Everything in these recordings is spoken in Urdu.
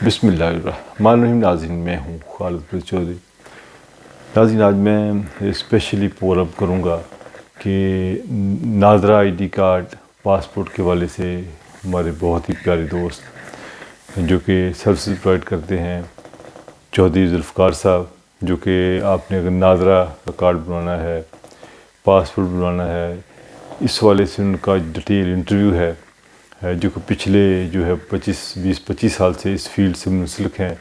بسم اللہ الرحمن الرحیم. ناظرین، میں ہوں خالد فرید چودھری. ناظرین، آج میں اسپیشلی پور اپ کروں گا کہ ناظرہ آئی ڈی کارڈ پاسپورٹ کے حوالے سے ہمارے بہت ہی پیارے دوست جو کہ سروسز پرووائڈ کرتے ہیں، چودھری ذوالفقار صاحب، جو کہ آپ نے اگر ناظرہ کا کارڈ بنوانا ہے، پاسپورٹ بنوانا ہے، اس حوالے سے ان کا ڈیٹیل انٹرویو ہے جو کہ پچھلے جو ہے 25 سال سے اس فیلڈ سے منسلک ہیں.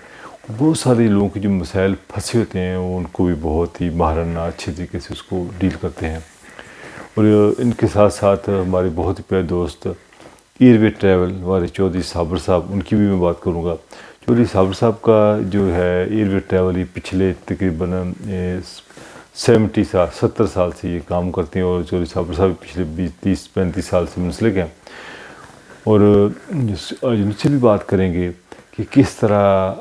بہت سارے لوگوں کے جو مسائل پھنسے ہوتے ہیں وہ ان کو بھی بہت ہی ماہرانہ اچھے طریقے سے اس کو ڈیل کرتے ہیں. اور ان کے ساتھ ساتھ ہمارے بہت ہی پیارے دوست ایئر وے ٹریول ہمارے چودھری صابر صاحب، ان کی بھی میں بات کروں گا. چودھری صابر صاحب کا جو ہے ایئر وے ٹریول یہ پچھلے تقریباً 70 سال سے یہ کام کرتے ہیں، اور چودھری صابر صاحب پچھلے 30-35 سال سے منسلک ہیں. اور ان سے بھی بات کریں گے کہ کس طرح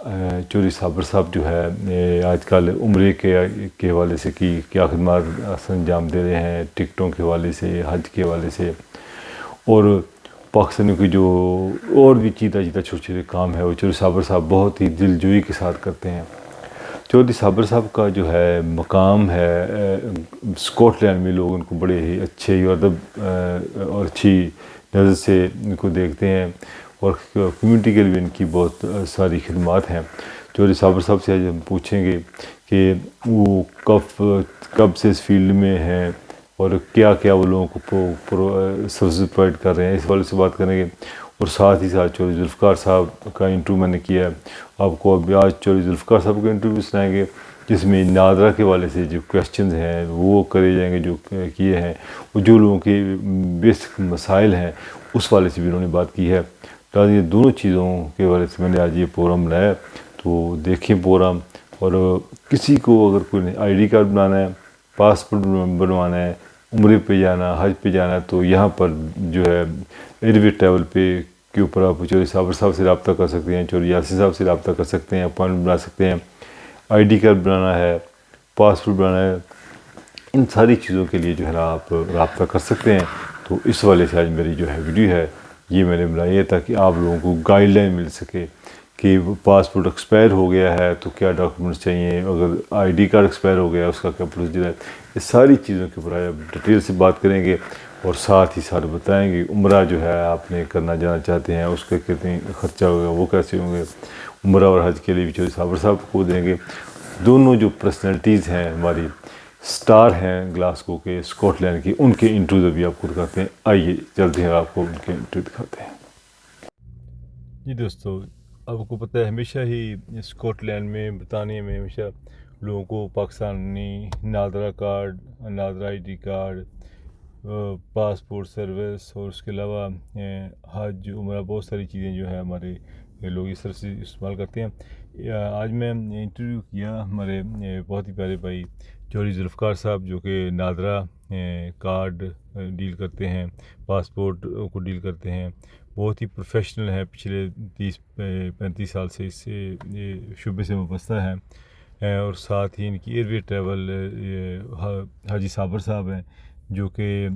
چودھری صابر صاحب جو ہے آج کل عمرے کے حوالے سے کیا خدمات انجام دے رہے ہیں، ٹکٹوں کے حوالے سے، حج کے حوالے سے، اور پاکستانیوں کی جو اور بھی چھوٹے چھوٹے کام ہے وہ چودھری صابر صاحب بہت ہی دل جوئی کے ساتھ کرتے ہیں. چودھری صابر صاحب کا جو ہے مقام ہے اسکاٹ لینڈ میں، لوگ ان کو بڑے ہی اچھے ادب اور اچھی نظر سے ان کو دیکھتے ہیں، اور کمیونٹی کے لیے ان کی بہت ساری خدمات ہیں. چودھری صابر صاحب سے آج ہم پوچھیں گے کہ وہ کب سے اس فیلڈ میں ہیں اور کیا کیا وہ لوگوں کو سروسز پرووائڈ کر رہے ہیں، اس حوالے سے بات کریں گے. اور ساتھ ہی ساتھ چودھری ذوالفقار صاحب کا انٹرویو میں نے کیا ہے، آپ کو ابھی آج چودھری ذوالفقار صاحب کا انٹرویو سنائیں گے جس میں ناظرہ کے حوالے سے جو کویشچنز ہیں وہ کرے جائیں گے جو کیے ہیں، اور جو لوگوں کے بیسک مسائل ہیں اس حوالے سے بھی انہوں نے بات کی ہے. تو یہ دونوں چیزوں کے حوالے سے میں نے آج یہ پروگرام بنایا. تو دیکھیں پروگرام، اور کسی کو اگر کوئی آئی ڈی کارڈ بنانا ہے، پاسپورٹ بنوانا ہے، عمرے پہ جانا، حج پہ جانا، تو یہاں پر جو ہے ایئر وے ٹریول پہ کے اوپر آپ چودھری صابر صاحب سے رابطہ کر سکتے ہیں، چودھری یاسین صاحب سے رابطہ کر سکتے ہیں، اپائنٹمنٹ بنا سکتے ہیں. آئی ڈی کارڈ بنانا ہے، پاسپورٹ بنانا ہے، ان ساری چیزوں کے لیے جو ہے نا آپ رابطہ کر سکتے ہیں. تو اس حوالے سے آج میری جو ہے ویڈیو ہے یہ میں نے بنائی ہے تاکہ آپ لوگوں کو گائیڈ لائن مل سکے کہ پاسپورٹ ایکسپائر ہو گیا ہے تو کیا ڈاکیومنٹس چاہیے، اگر آئی ڈی کارڈ ایکسپائر ہو گیا اس کا کیا پروسیجر ہے. یہ ساری چیزوں کے اوپر ڈیٹیل سے بات کریں گے، اور ساتھ ہی ساتھ بتائیں گے عمرہ جو ہے آپ نے جانا چاہتے ہیں اس کا کتنے خرچہ ہوگا، وہ کیسے ہوں گے. عمرہ اور حج کے لیے بھی چودھری صابر صاحب کو دیں گے. دونوں جو پرسنالٹیز ہیں ہماری سٹار ہیں گلاسگو کے، اسکاٹ لینڈ کی، ان کے انٹرویو بھی آپ کو دکھاتے ہیں. آئیے چلتے ہیں، آپ کو ان کے انٹرویو دکھاتے ہیں. جی دوستو، آپ کو پتہ ہے ہمیشہ ہی اسکاٹ لینڈ میں، برطانیہ میں ہمیشہ لوگوں کو Pakistani NADRA card, NADRA I D card, passport service, اور اس کے علاوہ حج، عمرہ، بہت ساری چیزیں جو ہے ہمارے لوگ اس طرح سے استعمال کرتے ہیں. آج میں انٹرویو کیا ہمارے بہت ہی پیارے بھائی چودھری ذوالفقار صاحب، جو کہ ناظرہ کارڈ ڈیل کرتے ہیں، پاسپورٹ کو ڈیل کرتے ہیں، بہت ہی پروفیشنل ہیں، پچھلے 30-35 سال سے اس سے شعبے سے وابستہ ہیں. اور ساتھ ہی ان کی ایئر وے ٹریول حاجی صابر صاحب ہیں، جو کہ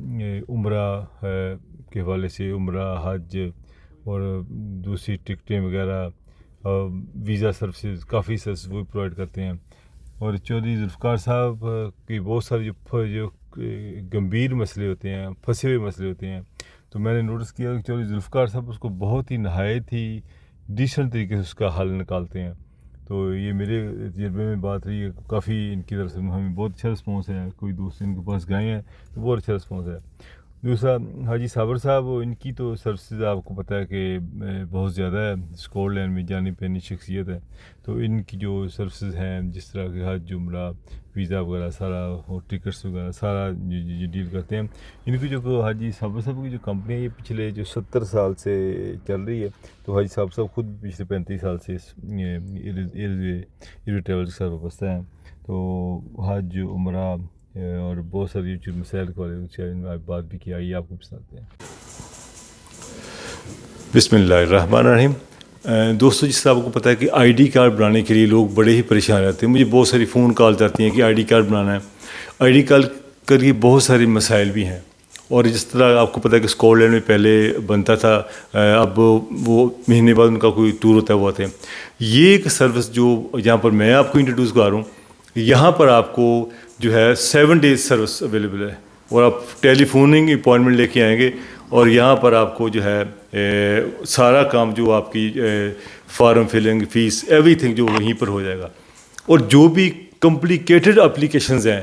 عمرہ کے حوالے سے، عمرہ، حج اور دوسری ٹکٹیں وغیرہ، ویزا سروسز، کافی سروسز وہ پرووائڈ کرتے ہیں. اور چودھری ذوالفقار صاحب کی بہت سارے جو گمبھیر مسئلے ہوتے ہیں، پھنسے ہوئے مسئلے ہوتے ہیں، تو میں نے نوٹس کیا کہ چودھری ذوالفقار صاحب اس کو بہت ہی نہایت ہی ڈیسنٹ طریقے سے اس کا حل نکالتے ہیں. تو یہ میرے تجربے میں بات رہی ہے، کافی ان کی طرف سے ہمیں بہت اچھا رسپانس ہے. کوئی دوست ان کے پاس گئے ہیں تو بہت اچھا رسپانس ہے. دوسرا حاجی صابر صاحب، ان کی تو سروسز آپ کو پتہ ہے کہ بہت زیادہ ہے، اسکاٹ لینڈ میں جانی پہنی شخصیت ہے. تو ان کی جو سروسز ہیں جس طرح کہ حج، عمرہ، ویزا وغیرہ سارا، اور ٹکٹس وغیرہ سارا جو ڈیل کرتے ہیں. ان کی جو حاجی صابر صاحب کی جو کمپنی ہے یہ پچھلے جو 70 سال سے چل رہی ہے. تو حاجی صاحب خود پچھلے 35 سال سے ایئر ٹریول کے ساتھ وابستہ ہیں. تو حج، عمرہ اور بہت ساری جو مسائل کے بارے میں بات بھی کی آئی، آپ کو بتاتے ہیں. بسم اللہ الرحمن الرحیم. دوستو، جس طرح آپ کو پتہ ہے کہ آئی ڈی کارڈ بنانے کے لیے لوگ بڑے ہی پریشان رہتے ہیں. مجھے بہت ساری فون کالز آتی ہیں کہ آئی ڈی کارڈ بنانا ہے. آئی ڈی کارڈ کے لیے بہت سارے مسائل بھی ہیں، اور جس طرح آپ کو پتہ ہے کہ اسکاٹ لینڈ میں پہلے بنتا تھا، اب وہ مہینے بعد ان کا کوئی ٹور ہوتا ہے وہ آتے ہیں. یہ ایک سروس جو یہاں پر میں آپ کو انٹروڈیوس کر رہا ہوں، یہاں پر آپ کو جو ہے 7 days سروس اویلیبل ہے، اور آپ ٹیلی فوننگ اپوائنٹمنٹ لے کے آئیں گے اور یہاں پر آپ کو جو ہے سارا کام جو آپ کی form filling, fees, everything جو وہیں پر ہو جائے گا. اور جو بھی کمپلیکیٹڈ اپلیکیشنز ہیں،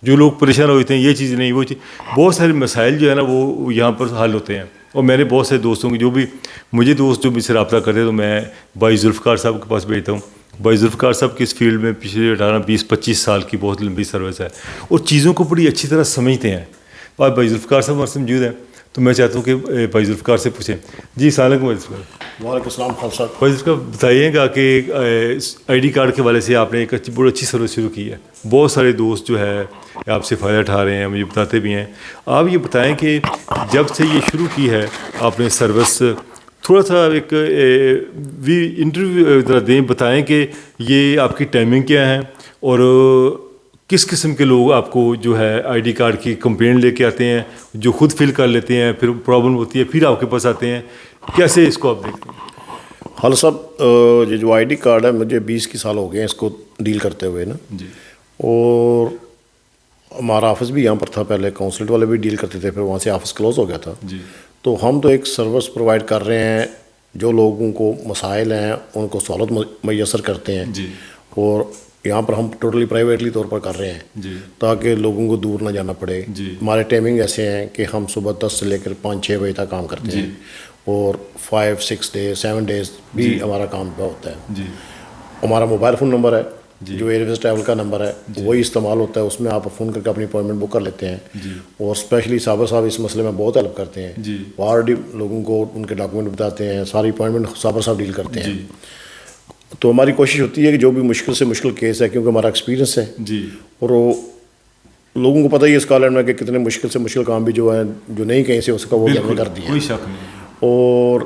جو لوگ پریشان ہوتے ہیں یہ چیز نہیں وہ چیز، بہت سارے مسائل جو ہے نا وہ یہاں پر حل ہوتے ہیں. اور میرے بہت سے دوستوں کی جو بھی مجھے دوست جو مجھ سے رابطہ کرتے ہیں تو میں بھائی ذوالفقار صاحب کے پاس بھیجتا ہوں. بھائی ذوالفقار صاحب کی اس فیلڈ میں پچھلے 18-20-25 سال کی بہت لمبی سروس ہے اور چیزوں کو بڑی اچھی طرح سمجھتے ہیں. اور بھائی ذوالفقار صاحب ہمارے سے موجود ہیں تو میں چاہتا ہوں کہ بھائی ذوالفقار سے پوچھیں. جی السلام علیکم بھائی ذوالفقار. وعلیکم السلام خان صاحب. بھائی ذوالفقار بتائیے گا کہ آئی ڈی کارڈ کے حوالے سے آپ نے ایک بڑی اچھی سروس شروع کی ہے. بہت سارے دوست جو ہے آپ سے فائدہ اٹھا رہے ہیں، مجھے بتاتے بھی ہیں. آپ یہ بتائیں کہ جب سے یہ شروع کی ہے آپ نے سروس، تھوڑا سا ایک انٹرویو ذرا دیں، بتائیں کہ یہ آپ کی ٹائمنگ کیا ہے اور کس قسم کے لوگ آپ کو جو ہے آئی ڈی کارڈ کی کمپلین لے کے آتے ہیں، جو خود فل کر لیتے ہیں، پھر پرابلم ہوتی ہے پھر آپ کے پاس آتے ہیں، کیسے اس کو آپ دیکھتے ہیں؟ خالد صاحب، یہ جو آئی ڈی کارڈ ہے مجھے 20 سال ہو گئے ہیں اس کو ڈیل کرتے ہوئے نا. جی. اور ہمارا آفس بھی یہاں پر تھا، پہلے کونسلیٹ والے بھی ڈیل کرتے تھے، پھر وہاں سے آفس کلوز ہو گیا تھا. جی. تو ہم تو ایک سروس پرووائڈ کر رہے ہیں، جو لوگوں کو مسائل ہیں ان کو سہولت میسر کرتے ہیں. جی. اور یہاں پر ہم ٹوٹلی پرائیویٹلی طور پر کر رہے ہیں. جی. تاکہ لوگوں کو دور نہ جانا پڑے. جی. ہمارے ٹائمنگ ایسے ہیں کہ ہم صبح 10 سے لے کر 5-6 بجے تک کام کرتے ہیں. اور 5-6 days 7 days بھی ہمارا کام ہوتا ہے. جی. ہمارا موبائل فون نمبر ہے جو ایئرویز ٹریول کا نمبر ہے وہی استعمال ہوتا ہے، اس میں آپ فون کر کے اپنی اپوائنٹمنٹ بک کر لیتے ہیں. اور اسپیشلی صابر صاحب اس مسئلے میں بہت ہیلپ کرتے ہیں. وہ آلریڈی لوگوں کو ان کے ڈاکومنٹ بتاتے ہیں، ساری اپوائنٹمنٹ صابر صاحب ڈیل کرتے ہیں. تو ہماری کوشش ہوتی ہے کہ جو بھی مشکل سے مشکل کیس ہے، کیونکہ ہمارا ایکسپیرینس ہے اور وہ لوگوں کو پتہ ہی ہے اسکاٹ میں کہ کتنے مشکل سے مشکل کام بھی جو ہے جو نہیں کہیں سے اس کا وہ بھی ہم نے کر دیا. کوئی شک نہیں. اور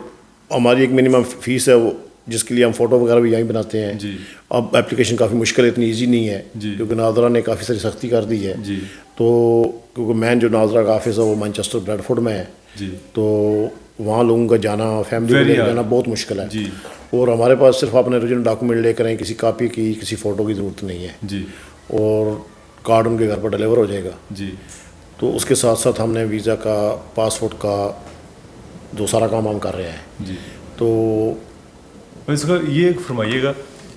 ہماری ایک منیمم فیس ہے وہ جس کے لیے ہم فوٹو وغیرہ بھی یہیں بناتے ہیں. اب اپلیکیشن کافی مشکل ہے، اتنی ایزی نہیں ہے کیونکہ ناظرہ نے کافی ساری سختی کر دی ہے. تو کیونکہ مین جو ناظرہ کا آفس ہے وہ مانچسٹر بریڈفورڈ میں ہے، تو وہاں لوگوں کا جانا، فیملی کو لے جانا بہت مشکل ہے. اور ہمارے پاس صرف اپنے اوریجنل ڈاکومنٹ لے کر آئیں، کسی کاپی کی کسی فوٹو کی ضرورت نہیں ہے. اور کارڈ ان کے گھر پر ڈلیور ہو جائے گا. تو اس کے ساتھ ساتھ ہم نے ویزا کا، پاسپورٹ کا جو سارا کام ہم کر رہے ہیں. تو اس کا یہ فرمائیے گا،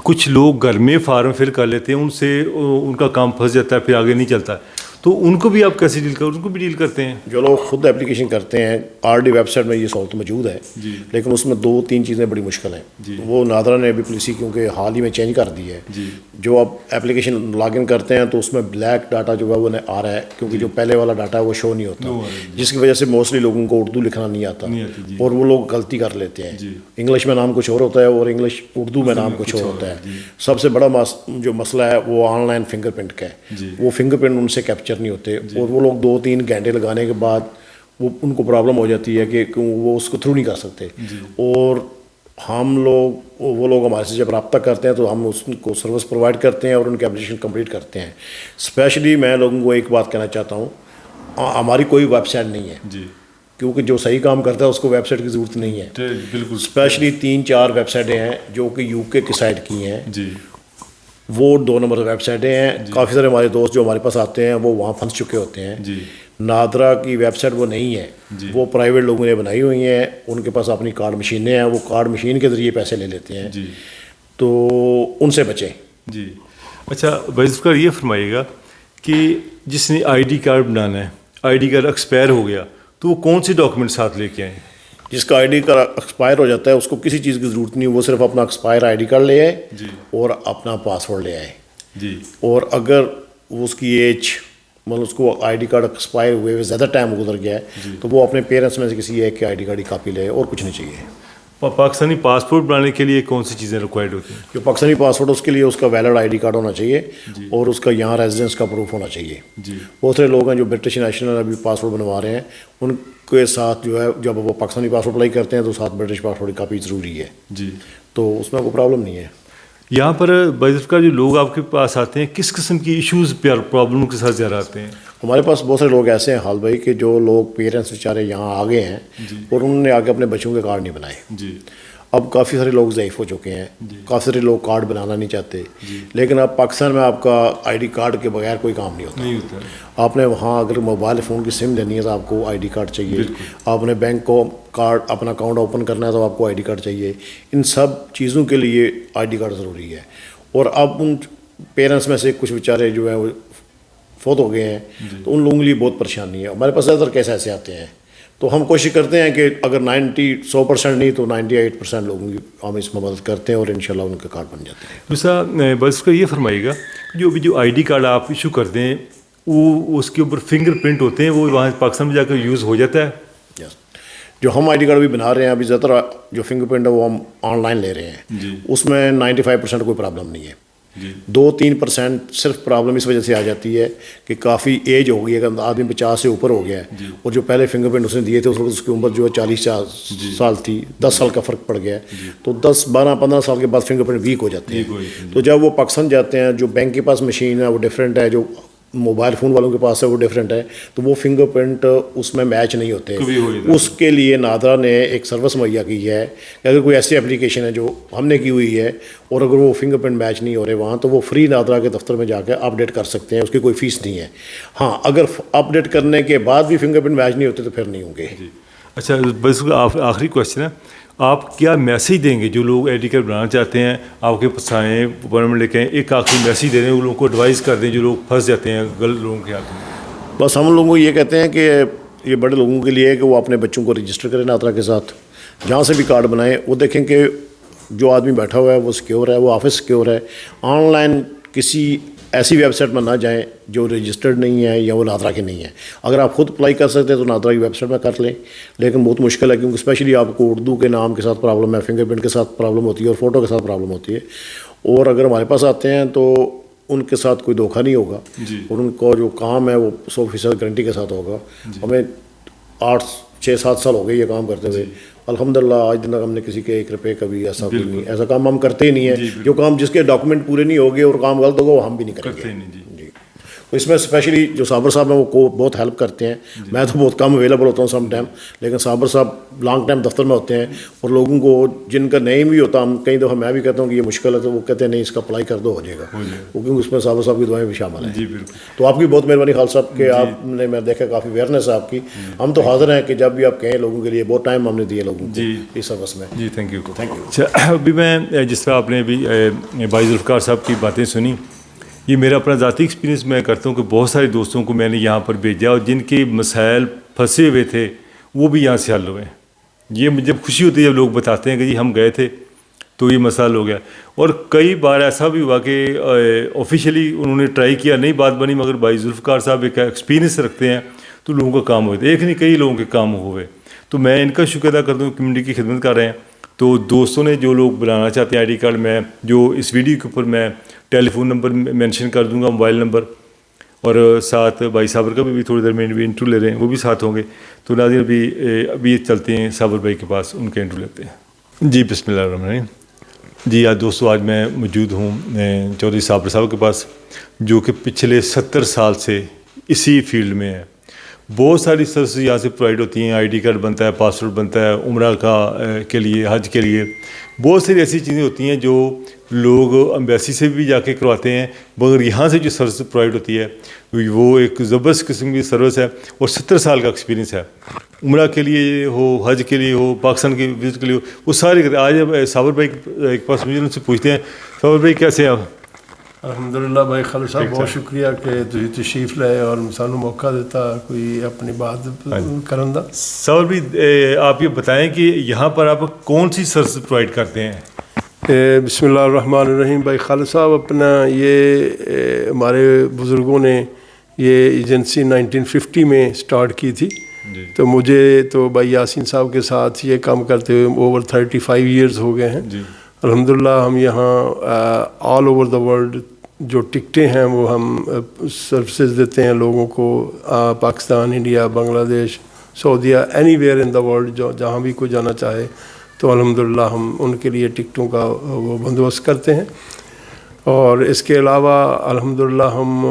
کچھ لوگ گھر میں فارم فل کر لیتے ہیں، ان سے ان کا کام پھنس جاتا ہے، پھر آگے نہیں چلتا، تو ان کو بھی آپ کیسے ڈیل کرتے؟ ان کو بھی ڈیل کرتے ہیں؟ جو لوگ خود اپلیکیشن کرتے ہیں، آلریڈی ویب سائٹ میں یہ سہولت موجود ہے. لیکن اس میں 2-3 چیزیں بڑی مشکل ہیں. وہ ناظرہ نے ابھی پالیسی کیونکہ حال ہی میں چینج کر دی ہے. جو آپ اپلیکیشن لاگ ان کرتے ہیں تو اس میں بلیک ڈاٹا جو ہے وہ آ رہا ہے، کیونکہ جو پہلے والا ڈاٹا ہے وہ شو نہیں ہوتا، جس کی وجہ سے موسٹلی لوگوں کو اردو لکھنا نہیں آتا اور وہ لوگ غلطی کر لیتے ہیں. انگلش میں نام کچھ اور ہوتا ہے اور اردو میں نام کچھ اور ہوتا ہے. سب سے بڑا جو مسئلہ ہے وہ آن لائن فنگر پرنٹ کا ہے. وہ فنگر پرنٹ ان سے کیپچر نہیں ہوتے اور وہ لوگ 2-3 گھنٹے لگانے کے بعد وہ ان کو پرابلم ہو جاتی ہے کہ وہ اس کو تھرو نہیں کر سکتے. اور ہم لوگ، وہ لوگ ہمارے سے جب رابطہ کرتے ہیں تو ہم اس کو سروس پرووائڈ کرتے ہیں اور ان کی اپلیکیشن کمپلیٹ کرتے ہیں. اسپیشلی میں لوگوں کو ایک بات کہنا چاہتا ہوں، ہماری کوئی ویب سائٹ نہیں ہے، کیونکہ جو صحیح کام کرتا ہے اس کو ویب سائٹ کی ضرورت نہیں ہے. بالکل. اسپیشلی 3-4 ویب سائٹیں ہیں جو کہ UK کی سائٹ کی ہیں. وہ 2 نمبر ویب سائٹیں ہیں. کافی سارے ہمارے دوست جو ہمارے پاس آتے ہیں وہ وہاں پھنس چکے ہوتے ہیں. ناظرہ کی ویب سائٹ وہ نہیں ہے، وہ پرائیویٹ لوگوں نے بنائی ہوئی ہیں. ان کے پاس اپنی کارڈ مشینیں ہیں، وہ کارڈ مشین کے ذریعے پیسے لے لیتے ہیں. تو ان سے بچیں. اچھا بھائی ذوالفقار، یہ فرمائیے گا کہ جس نے آئی ڈی کارڈ بنانا ہے، آئی ڈی کارڈ ایکسپائر ہو گیا تو وہ کون سی ڈاکومنٹ ساتھ لے کے آئیں؟ جس کا آئی ڈی کارڈ ایکسپائر ہو جاتا ہے اس کو کسی چیز کی ضرورت نہیں، وہ صرف اپنا ایکسپائر آئی ڈی کارڈ لے آئے اور اپنا پاسورڈ لے آئے. اور اگر اس کی ایج، مطلب اس کو آئی ڈی کارڈ ایکسپائر ہوئے زیادہ ٹائم گزر گیا ہے تو وہ اپنے پیرنٹس میں سے کسی ایک کی آئی ڈی کارڈ کی کاپی لے اور کچھ نہیں چاہیے. پاکستانی پاسپورٹ بنانے کے لیے کون سی چیزیں ریکوائرڈ ہوتی ہیں؟ جو پاکستانی پاسپورٹ اس کے لیے اس کا ویلڈ آئی ڈی کارڈ ہونا چاہیے اور اس کا یہاں ریزیڈنس کا پروف ہونا چاہیے. بہت سارے لوگ ہیں جو برٹش نیشنل ابھی پاسپورٹ بنوا رہے ہیں، ان کے ساتھ جو ہے جب وہ پاکستانی پاسپورٹ اپلائی کرتے ہیں تو ساتھ برٹش پاسپورٹ کی کاپی ضروری ہے. تو اس میں کوئی پرابلم نہیں ہے. یہاں پر بھائی ذوالفقار جو لوگ آپ کے پاس آتے ہیں کس قسم کی ایشوز پرابلم کے ساتھ زیادہ آتے ہیں؟ ہمارے پاس بہت سارے لوگ ایسے ہیں حال بھائی کہ جو لوگ پیرنٹس بیچارے یہاں آ گئے ہیں اور انہوں نے آگے اپنے بچوں کے کارڈ نہیں بنائے. اب کافی سارے لوگ ضعیف ہو چکے ہیں, کافی سارے لوگ کارڈ بنانا نہیں چاہتے, لیکن اب پاکستان میں آپ کا آئی ڈی کارڈ کے بغیر کوئی کام نہیں ہوتا. آپ نے وہاں اگر موبائل فون کی سم لینی ہے تو آپ کو آئی ڈی کارڈ چاہیے, آپ نے بینک کو کارڈ اپنا اکاؤنٹ اوپن کرنا ہے تو آپ کو آئی ڈی کارڈ چاہیے. ان سب چیزوں کے لیے آئی ڈی کارڈ ضروری ہے. اور اب ان پیرنٹس میں سے کچھ بیچارے جو ہیں وہ فوت ہو گئے ہیں, تو ان لوگوں کے لیے بہت پریشانی ہے. ہمارے پاس زیادہ تر کیس ایسے آتے ہیں, تو ہم کوشش کرتے ہیں کہ اگر 100% نہیں تو 98% لوگوں کی ہم اس میں مدد کرتے ہیں اور انشاءاللہ ان کے کارڈ بن جاتے ہیں. دوسرا بس کا یہ فرمائیے گا جو آئی ڈی کارڈ آپ ایشو کرتے ہیں وہ اس کے اوپر فنگر پرنٹ ہوتے ہیں, وہ وہاں پاکستان میں جا کر یوز ہو جاتا ہے؟ یس, جو ہم آئی ڈی کارڈ بھی بنا رہے ہیں ابھی زیادہ تر جو فنگر پرنٹ ہے وہ ہم آن لائن لے رہے ہیں, اس میں 95% کوئی پرابلم نہیں ہے. 2-3% صرف پرابلم اس وجہ سے آ جاتی ہے کہ کافی ایج ہو گئی ہے, کہ آدمی 50 سے اوپر ہو گیا ہے, اور جو پہلے فنگر پرنٹ اس نے دیے تھے اس وقت اس کی عمر جو ہے 40 سال تھی, 10 سال کا فرق پڑ گیا ہے, تو 10-12-15 سال کے بعد فنگر پرنٹ ویک ہو جاتے ہیں. تو جب وہ پاکستان جاتے ہیں, جو بینک کے پاس مشین ہے وہ ڈفرینٹ ہے, جو موبائل فون والوں کے پاس ہے وہ ڈفرینٹ ہے, تو وہ فنگر پرنٹ اس میں میچ نہیں ہوتے. اس کے لیے نادرا نے ایک سروس مہیا کی ہے کہ اگر کوئی ایسی اپلیکیشن ہے جو ہم نے کی ہوئی ہے اور اگر وہ فنگر پرنٹ میچ نہیں ہو رہے وہاں, تو وہ فری نادرا کے دفتر میں جا کے اپ ڈیٹ کر سکتے ہیں, اس کی کوئی فیس نہیں ہے. ہاں اگر اپ ڈیٹ کرنے کے بعد بھی فنگر پرنٹ میچ نہیں ہوتے تو پھر نہیں ہوں گے. اچھا, بس آخری کوشچن ہے, آپ کیا میسیج دیں گے جو لوگ آئی ڈی کارڈ بنانا چاہتے ہیں, آپ کے پاس آئیں اپوائنٹمنٹ لے کے آئیں, ایک آخری میسیج دے دیں ان لوگوں کو, ایڈوائز کر دیں جو لوگ پھنس جاتے ہیں غلط لوگوں کے ہاتھ میں؟ بس ہم لوگوں کو یہ کہتے ہیں کہ یہ بڑے لوگوں کے لیے ہے کہ وہ اپنے بچوں کو رجسٹر کریں نادرا کے ساتھ, جہاں سے بھی کارڈ بنائیں وہ دیکھیں کہ جو آدمی بیٹھا ہوا ہے وہ سیکیور ہے, وہ آفس سیکیور ہے. آن لائن کسی ایسی ویب سائٹ میں نہ جائیں جو رجسٹرڈ نہیں ہے یا وہ نادرا کی نہیں ہے. اگر آپ خود اپلائی کر سکتے ہیں تو نادرا کی ویب سائٹ میں کر لیں, لیکن بہت مشکل ہے کیونکہ اسپیشلی آپ کو اردو کے نام کے ساتھ پرابلم ہے, فنگر پرنٹ کے ساتھ پرابلم ہوتی ہے اور فوٹو کے ساتھ پرابلم ہوتی ہے. اور اگر ہمارے پاس آتے ہیں تو ان کے ساتھ کوئی دھوکہ نہیں ہوگا, اور ان کو جو کام ہے وہ 100% گارنٹی کے ساتھ ہوگا. ہمیں 8-6-7 سال ہو گئے یہ کام کرتے ہوئے, الحمدللہ آج دن تک ہم نے کسی کے 1 روپے کا بھی ایسا کوئی نہیں, ایسا کام ہم کرتے ہی نہیں ہے. جو کام جس کے ڈاکومنٹ پورے نہیں ہوگے اور کام غلط ہوگا وہ ہم بھی نہیں کریں گے. تو اس میں اسپیشلی جو صابر صاحب ہیں وہ کو بہت ہیلپ کرتے ہیں. میں تو بہت کم اویلیبل ہوتا ہوں سم ٹائم, لیکن صابر صاحب لانگ ٹائم دفتر میں ہوتے ہیں, اور لوگوں کو جن کا نہیں بھی ہوتا, ہم کئی دفعہ میں بھی کہتا ہوں کہ یہ مشکل ہے تو وہ کہتے ہیں نہیں اس کا اپلائی کر دو ہو جائے گا, کیونکہ اس میں صابر صاحب کی دعائیں بھی شامل ہیں. تو آپ کی بہت مہربانی خالد صاحب کہ آپ نے, میں دیکھا کافی اویئرنیس ہے آپ کی. ہم تو حاضر ہیں کہ جب بھی آپ کہیں لوگوں کے لیے, بہت ٹائم ہم نے دیے لوگوں کو اس سروس میں. جی تھینک یو. اچھا, ابھی میں جس طرح آپ نے ابھی بھائی ذوالفقار صاحب کی باتیں سنی, یہ میرا اپنا ذاتی ایکسپیرینس میں کرتا ہوں کہ بہت سارے دوستوں کو میں نے یہاں پر بھیجا اور جن کے مسائل پھنسے ہوئے تھے وہ بھی یہاں سے حل ہوئے. یہ مجھے خوشی ہوتی ہے جب لوگ بتاتے ہیں کہ جی ہم گئے تھے تو یہ مسئلہ ہو گیا. اور کئی بار ایسا بھی ہوا کہ آفیشیلی انہوں نے ٹرائی کیا, نہیں بات بنی, مگر بھائی ذوالفقار صاحب ایک ایکسپیرینس رکھتے ہیں تو لوگوں کا کام ہوئے, ایک نہیں کئی لوگوں کے کام ہوئے. تو میں ان کا شکر ادا کرتا ہوں, کمیونٹی کی خدمت کر رہے ہیں. تو دوستوں نے جو لوگ بنانا چاہتے ہیں آئی ڈی کارڈ, میں جو اس ویڈیو کے اوپر میں ٹیلی فون نمبر مینشن کر دوں گا, موبائل نمبر, اور ساتھ بھائی صابر کا بھی تھوڑی دیر میں انٹرویو لے رہے ہیں, وہ بھی ساتھ ہوں گے. تو ناظرین ابھی چلتے ہیں صابر بھائی کے پاس, ان کا انٹرویو لیتے ہیں. جی بسم اللہ الرحمن الرحیم. جی دوستو, آج میں موجود ہوں چودھری صابر صاحب کے پاس, جو کہ پچھلے 70 سال سے اسی فیلڈ میں ہے. بہت ساری سروسز یہاں سے پرووائڈ ہوتی ہیں, آئی ڈی کارڈ بنتا ہے, پاسپورٹ بنتا ہے, عمرہ کے لیے, حج کے لیے, بہت ساری ایسی چیزیں ہوتی ہیں جو لوگ امبیسی سے بھی جا کے کرواتے ہیں, مگر یہاں سے جو سروس پرووائڈ ہوتی ہے وہ ایک زبردست قسم کی سروس ہے, اور 70 سال کا ایکسپیرینس ہے. عمرہ کے لیے ہو, حج کے لیے ہو, پاکستان کی وزٹ کے لیے ہو, وہ سارے کرتے ہیں. آج صابر بھائی کے پاس مجھے ان سے پوچھتے ہیں, صابر بھائی کیسے ہیں آپ؟ الحمدللہ بھائی خالد صاحب بہت شکریہ کہ تھی تشریف لائے اور سانو موقع دیتا کوئی اپنی بات کرن دا. صابر بھائی آپ یہ بتائیں کہ یہاں پر آپ کون سی سروس پرووائڈ کرتے ہیں؟ بسم اللہ الرحمن الرحیم. بھائی خالد صاحب اپنا یہ ہمارے بزرگوں نے یہ ایجنسی 1950 میں سٹارٹ کی تھی, تو مجھے تو بھائی یاسین صاحب کے ساتھ یہ کام کرتے ہوئے اوور 35 ایئرز ہو گئے ہیں. الحمدللہ ہم یہاں آل اوور دا ورلڈ جو ٹکٹیں ہیں وہ ہم سروسز دیتے ہیں لوگوں کو, پاکستان, انڈیا, بنگلہ دیش, سعودیہ, anywhere in the world, جو جہاں بھی کوئی جانا چاہے تو الحمدللہ ہم ان کے لیے ٹکٹوں کا وہ بندوبست کرتے ہیں. اور اس کے علاوہ الحمدللہ ہم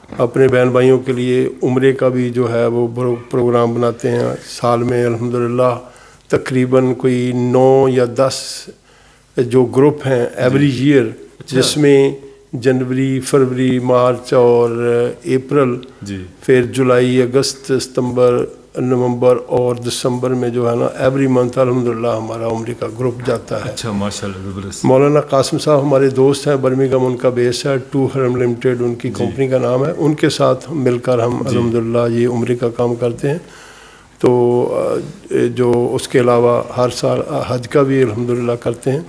اپنے بہن بھائیوں کے لیے عمرے کا بھی جو ہے وہ پروگرام بناتے ہیں. سال میں الحمدللہ تقریباً کوئی 9 یا 10 جو گروپ ہیں ایوری ایئر، جس میں جنوری، فروری، مارچ اور اپریل، پھر جولائی، اگست، ستمبر، نومبر اور دسمبر میں جو ہے نا ایوری منتھ الحمدللہ ہمارا عمرے کا گروپ جاتا ہے. اچھا ماشاءاللہ زبردست. مولانا قاسم صاحب ہمارے دوست ہیں، برمنگھم ان کا بیس ہے، 2 حرم لمیٹڈ ان کی کمپنی کا نام ہے. ان کے ساتھ مل کر ہم الحمدللہ یہ عمرے کا کام کرتے ہیں. تو جو اس کے علاوہ ہر سال حج کا بھی الحمدللہ کرتے ہیں.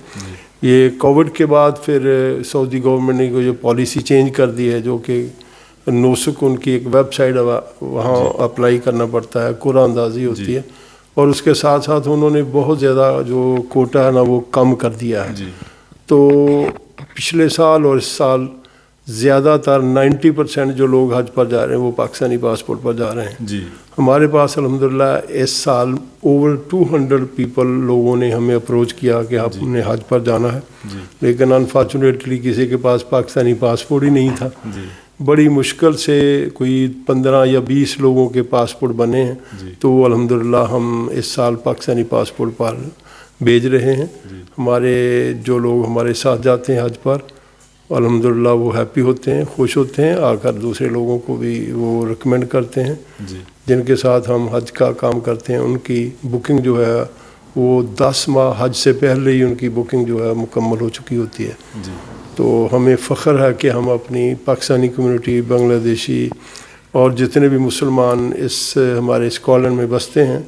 یہ کووڈ کے بعد پھر سعودی گورنمنٹ نے جو پالیسی چینج کر دی ہے، جو کہ نوسک ان کی ایک ویب سائٹ ہے، وہاں اپلائی کرنا پڑتا ہے، قرآن اندازی ہوتی ہے، اور اس کے ساتھ ساتھ انہوں نے بہت زیادہ جو کوٹا ہے نا وہ کم کر دیا ہے. تو پچھلے سال اور اس سال زیادہ تر 90% جو لوگ حج پر جا رہے ہیں وہ پاکستانی پاسپورٹ پر جا رہے ہیں. ہمارے پاس الحمدللہ اس سال اوور 200 پیپل لوگوں نے ہمیں اپروچ کیا کہ آپ نے حج پر جانا ہے، لیکن انفارچونیٹلی کسی کے پاس پاکستانی پاسپورٹ ہی نہیں تھا. بڑی مشکل سے کوئی 15 یا 20 لوگوں کے پاسپورٹ بنے ہیں. تو الحمدللہ ہم اس سال پاکستانی پاسپورٹ پر بھیج رہے ہیں. ہمارے جو لوگ ہمارے ساتھ جاتے ہیں حج پر الحمدللہ وہ ہیپی ہوتے ہیں، خوش ہوتے ہیں، آ کر دوسرے لوگوں کو بھی وہ ریکمینڈ کرتے ہیں. جن کے ساتھ ہم حج کا کام کرتے ہیں ان کی بکنگ جو ہے وہ 10 ماہ حج سے پہلے ہی ان کی بکنگ جو ہے مکمل ہو چکی ہوتی ہے. تو ہمیں فخر ہے کہ ہم اپنی پاکستانی کمیونٹی، بنگلہ دیشی اور جتنے بھی مسلمان اس ہمارے اسکالر میں بستے ہیں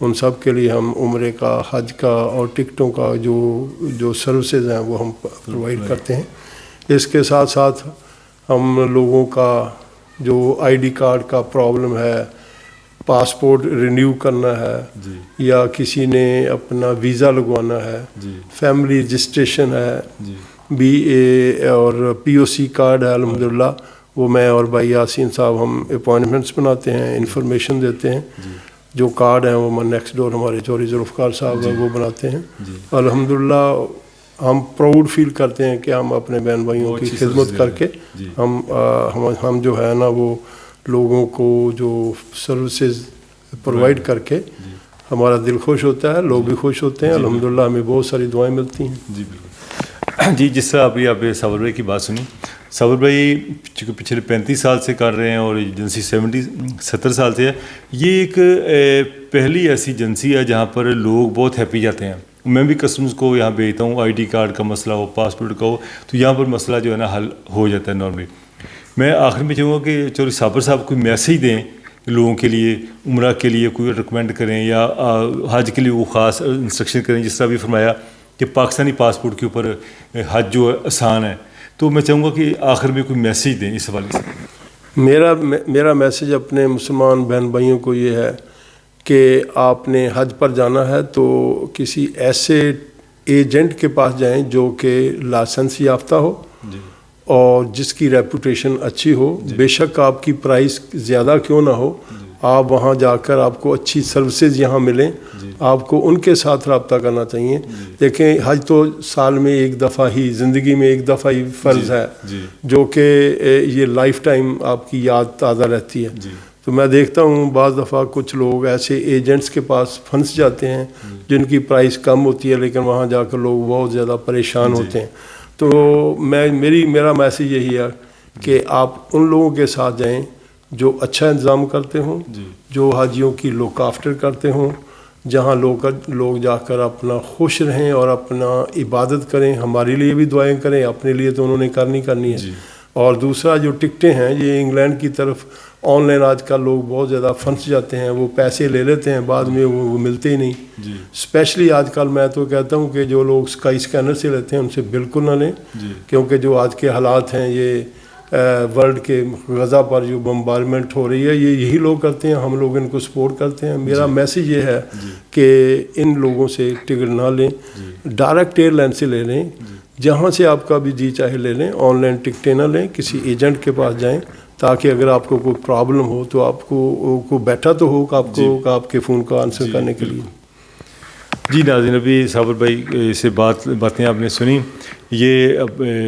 ان سب کے لیے ہم عمرے کا، حج کا اور ٹکٹوں کا جو سروسز ہیں وہ ہم پرووائڈ کرتے ہیں. اس کے ساتھ ساتھ ہم لوگوں کا جو آئی ڈی کارڈ کا پرابلم ہے، پاسپورٹ رینیو کرنا ہے، یا کسی نے اپنا ویزا لگوانا ہے، فیملی رجسٹریشن ہے، بی اے اور پی او سی کارڈ ہے الحمدللہ، وہ میں اور بھائی یاسین صاحب ہم اپوائنٹمنٹس بناتے ہیں، انفارمیشن دیتے ہیں. جو کارڈ ہیں وہ نیکسٹ ڈور ہمارے چوری ذوالفقار صاحب ہیں وہ بناتے ہیں. الحمدللہ ہم پراؤڈ فیل کرتے ہیں کہ ہم اپنے بہن بھائیوں کی خدمت کر کے ہم جو ہے نا وہ لوگوں کو جو سروسز پرووائڈ کر کے ہمارا دل خوش ہوتا ہے، لوگ بھی خوش ہوتے ہیں. الحمدللہ ہمیں بہت ساری دعائیں ملتی ہیں. جی بالکل. جی جس طرح ابھی آپ صابر بھائی کی بات سنی، صابر بھائی چونکہ پچھلے 35 سال سے کر رہے ہیں اور ایجنسی 70 سال سے ہے. یہ ایک پہلی ایسی ایجنسی ہے جہاں پر لوگ بہت ہیپی جاتے ہیں. میں بھی کسٹمرز کو یہاں بھیجتا ہوں، آئی ڈی کارڈ کا مسئلہ ہو، پاسپورٹ کا ہو، تو یہاں پر مسئلہ جو ہے نا حل ہو جاتا ہے نارملی. میں آخر میں چاہوں گا کہ چوری صابر صاحب کوئی میسیج دیں لوگوں کے لیے، عمرہ کے لیے کوئی ریکمینڈ کریں یا حج کے لیے وہ خاص انسٹرکشن کریں. جس طرح بھی فرمایا کہ پاکستانی پاسپورٹ کے اوپر حج جو آسان ہے، تو میں چاہوں گا کہ آخر میں کوئی میسیج دیں اس حوالے سے. میرا میسیج اپنے مسلمان بہن بھائیوں کو یہ ہے کہ آپ نے حج پر جانا ہے تو کسی ایسے ایجنٹ کے پاس جائیں جو کہ لائسنس یافتہ ہو اور جس کی ریپوٹیشن اچھی ہو. بے شک آپ کی پرائس زیادہ کیوں نہ ہو، آپ وہاں جا کر آپ کو اچھی سروسز یہاں ملیں، آپ کو ان کے ساتھ رابطہ کرنا چاہیے. دیکھیں حج تو سال میں ایک دفعہ ہی، زندگی میں ایک دفعہ ہی فرض ہے، جو کہ یہ لائف ٹائم آپ کی یاد تازہ رہتی ہے. تو میں دیکھتا ہوں بعض دفعہ کچھ لوگ ایسے ایجنٹس کے پاس پھنس جاتے ہیں جن کی پرائس کم ہوتی ہے، لیکن وہاں جا کر لوگ بہت زیادہ پریشان ہوتے ہیں. تو میرا میسیج یہی ہے کہ آپ ان لوگوں کے ساتھ جائیں جو اچھا انتظام کرتے ہوں، جو حاجیوں کی لک آفٹر کرتے ہوں، جہاں لوگ جا کر اپنا خوش رہیں اور اپنا عبادت کریں. ہمارے لیے بھی دعائیں کریں، اپنے لیے تو انہوں نے کرنی ہے. اور دوسرا جو ٹکٹیں ہیں یہ انگلینڈ کی طرف آن لائن آج کل لوگ بہت زیادہ پھنس جاتے ہیں، وہ پیسے لے لیتے ہیں، بعد میں وہ ملتے ہی نہیں. اسپیشلی آج کل میں تو کہتا ہوں کہ جو لوگ اسکائی اسکینر سے لیتے ہیں ان سے بالکل نہ لیں، کیونکہ جو آج کے حالات ہیں یہ ورلڈ کے غزہ پر جو بمبارمنٹ ہو رہی ہے یہی لوگ کرتے ہیں، ہم لوگ ان کو سپورٹ کرتے ہیں. میرا میسیج یہ ہے کہ ان لوگوں سے ٹکٹ نہ لیں، ڈائریکٹ ایئر لائن سے لے لیں، جہاں سے آپ کا بھی جی چاہے لے لیں. آن لائن ٹکٹیں نہ لیں، کسی ایجنٹ کے پاس جائیں تاکہ اگر آپ کو کوئی پرابلم ہو تو آپ کو بیٹھا تو ہو آپ کے فون کا آنسر کرنے کے لیے. جی ناظرین، ابھی صابر بھائی سے باتیں آپ نے سنی. یہ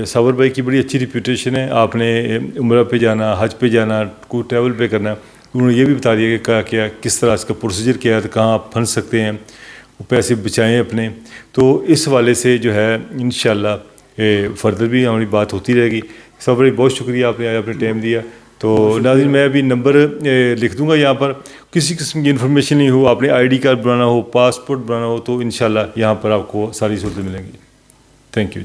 صابر بھائی کی بڑی اچھی ریپوٹیشن ہے. آپ نے عمرہ پہ جانا، حج پہ جانا، کو ٹریول پہ کرنا، انہوں نے یہ بھی بتا دیا کہ کیا کس طرح اس کا پروسیجر کیا ہے، تو کہاں آپ پھنس سکتے ہیں، وہ پیسے بچائیں اپنے. تو اس حوالے سے جو ہے انشاءاللہ فردر بھی ہماری بات ہوتی رہے گی. صابر بھائی بہت شکریہ، آپ نے اپنے ٹائم دیا. تو ناظرین میں ابھی نمبر لکھ دوں گا یہاں پر. کسی قسم کی انفارمیشن نہیں ہو، آپ نے ID کارڈ بنانا ہو، پاسپورٹ بنانا ہو، تو انشاءاللہ یہاں پر آپ کو ساری سہولتیں ملیں گی. Thank you.